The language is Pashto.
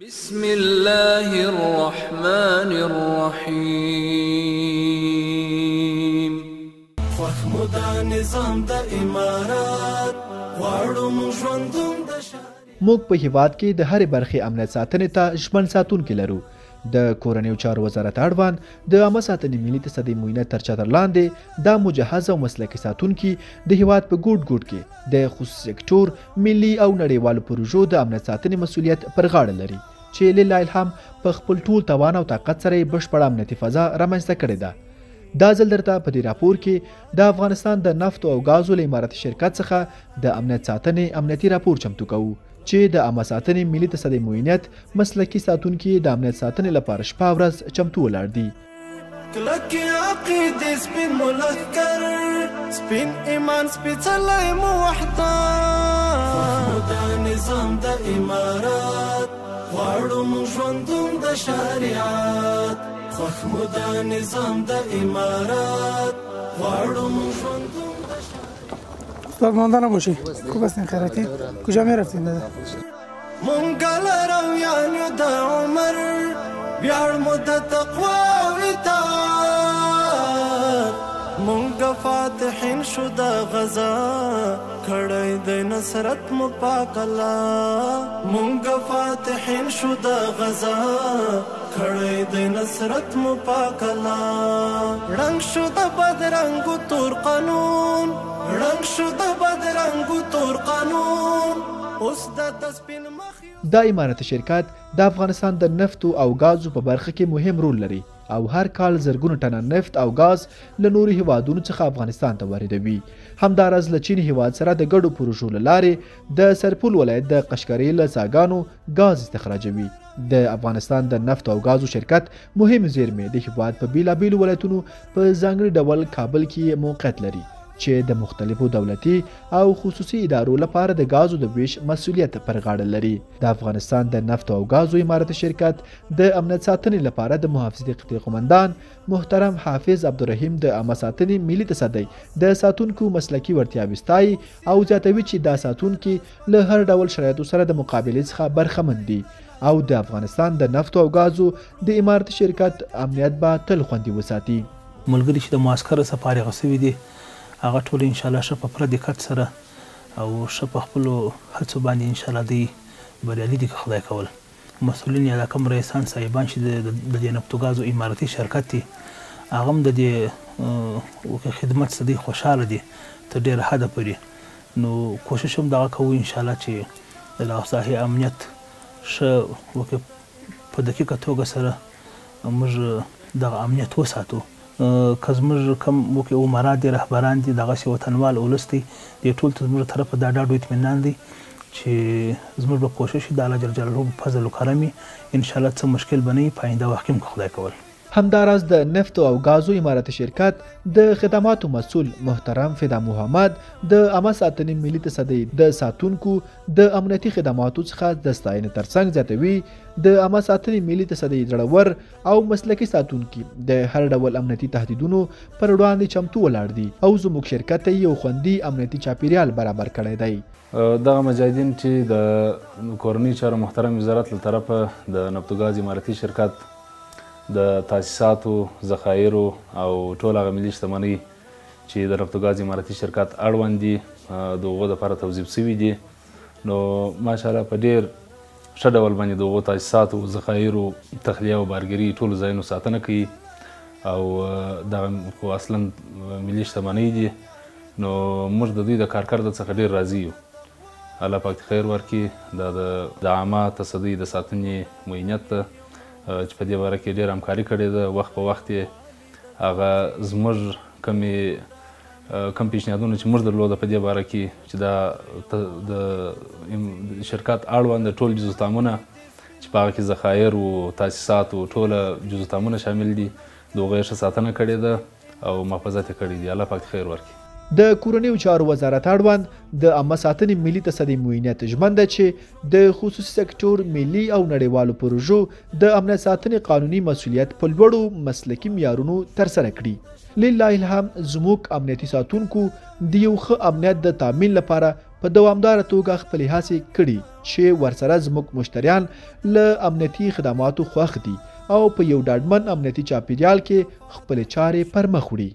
بسم الله الرحمن الرحيم فخمدا نظام د امارات غواړو موږ ژوندون د موږ په هیواد کې د هرې برخې امنیت ساتنې ته ژمن ساتونکي لرو. د کورنیو چارو وزارت اړوند د عامه ساتنې ملي تصدۍ معاینه تر چتر لاندې دا مجهز او مسلکي ساتونکي د هیواد په ګوټ ګوټ کې د خصوصي سکتور ملي او نړیوالو پروژو د امنیت ساتنې مسؤلیت پر غاړه لري چې لله الحمد په خپل ټول توان او طاقت سره یې بشپړه امنیتي فضا رامنځته کړې ده. دا ځل درته په دې راپور کې د افغانستان د نفتو او غازو له اماراتي شرکت څخه د امنیت ساتنې امنیتي راپور چمتو کوو چې د عامه ساتنې ملي تصدۍ معاینت مسلکي ساتونکي د امنیت ساتنې لپاره شپه ورځ چمتو ولاړ دي. کلکې عقیدې سپین ملکر سپین ایمان سپېڅلی مو وحدت د نظام د امارات غواړو موږ ژوندون د شریعت خوښ مو د نظام د امارات غواړو موږ ژوندون د شریعت. استاد ماندانا باشی خوب هستین خیراتی کجا می رفتین دادا مونږ لرو یانو د عمر ویاړ مو د تقوا او اطاعت مونږ فاتحین شو د غزا کړی د نصرت مو پاک الله مونږ فاتحین شو د غزا کړی د نصرت مو پاک الله رنگ شو د بدرنګو تور قانون رنگ شو د بدرنګو تور قانون اوس د تسپین مخ دا اماراتي شرکت د افغانستان د نفتو او غازو په برخه کې مهم رول لري او هر کال زرګونه ټنه نفت او غاز له نورو هیوادونو څخه افغانستان ته واردوي. همداراز له چین هیواد سره د ګډو پروژو له لارې د سرپل ولایت د قشقري له څاګانو غاز استخراجوي. د افغانستان د نفت او غازو شرکت مهم زیرمې د هیواد په بیلابیلو ولایتونو په ځانګړي ډول کابل کې موقعیت لري چې د مختلفو دولتي او خصوصي ادارو لپاره د غازو د ویش مسؤلیت پر غاړه لري. د افغانستان د نفت او غازو اماراتي شرکت د امنیت ساتنې لپاره د محافظتي قطعې قومندان محترم حافظ عبدالرحیم د عامه ساتنې ملي تصدۍ د ساتونکو مسلکي وړتیاوې ستایي او زیاتوي چې دا ساتونکي له هر ډول شرایطو سره د مقابلې څخه برخمن دي او د افغانستان د نفت او غازو د اماراتي شرکت امنیت به تل خوندي وساتي. ملګري چې د معسکر څخه فارغ شوي دي هغه ټول ان شاء الله ښه په پوره دقت سره او ښه په خپلو هڅو باندې ان شاء الله دوی بریالي دي که خدای کول. مسؤلین یا د کوم رئیسان صاحبان چې د دې نفتو غازو اماراتي شرکت دي هغه هم د دې خدمت څخه دوی خوشحاله دي تر ډېره حده پورې. نو کوشش هم دغه کوو ان شاء الله چې د دغه ساحې امنیت ښه په دقیقه توګه سره موږ دغه امنیت وساتو. که زموږ کوم عمرا دي رهبران دي دغسې وطنوال ولس دی دې ټول ته زموږ طرفه دا ډاډ او اطمینان دی چې زموږ به کوشش وي د الله جل جلاله په فضل و کرم وي انشاءالله څه مشکل به نه وي په آینده وخت کې هم که خدای کول. همداراز د نفتو او غازو اماراتي شرکت د خدماتو مسؤل محترم فدا محمد د عامه ساتنې ملي تصدۍ د ساتونکو د امنیتي خدماتو څخه د ستاینې ترڅنګ زیاتوي د عامه ساتنې ملي تصدۍ زړور او مسلکي ساتونکي د هر ډول امنیتي تهدیدونو پر وړاندې چمتو ولاړ دي او زموږ شرکت ته یو خوندي امنیتي چاپیریال برابر کړی دی. دغه مجاهدین چې د کورنۍ چارو محترم وزارت له طرفه د نفتوګاز اماراتي شرکت د تاسیساتو ذخایرو او ټول هغه ملي شتمنۍ چې د نفتوګاز اماراتي شرکت اړوند دي د هغو دپاره توظیف سوي دي نو ماشاءالله په ډېر ښه ډول باندې د هغو تاسیساتو ذخایرو تخلیه او بارګري ټولو ځایونو ساتنه کوي او دغه خو اصلا ملي شتمنۍ دي نو موږ د دوی د کارکرد څخه ډېر راضي یو. الله پاک خیر ورکړي دا د عامه تصدۍ د ساتنې معاینت ته چې په دې باره کې ډېره همکاري کړې ده وخت په وخت یې هغه زموږ کم پیشنهادونه چې موږ درلوده په دې باره کې چې دا د شرکت اړوند ټول جزوتامونه چې په هغه کې ذخایر و تاسیسات و ټوله جزوتامونه شامل دي د هغو یې ښه ساتنه کړې ده او محافظت یې کړی دي. الله پاک خیر ورکړي. د کورنیو چارو وزارت اړوند د عامه ساتنې ملي تصدۍ معاینت ژمن ده چې د خصوصي سکتور ملي او نړیوالو پروژو د امنیت ساتنې قانوني مسؤلیت په لوړو مسلکي معیارونو ترسره کړي. لله الحمد زموږ امنیتي ساتونکو د یو ښه امنیت د تامین لپاره په په دوامداره توګه خپلې هڅې کړي چې ورسره زموږ مشتریان له امنیتي خدماتو خوښ دي او په یو ډاډمن امنیتي چاپیریال کې خپلې چارې پر مخ وړي.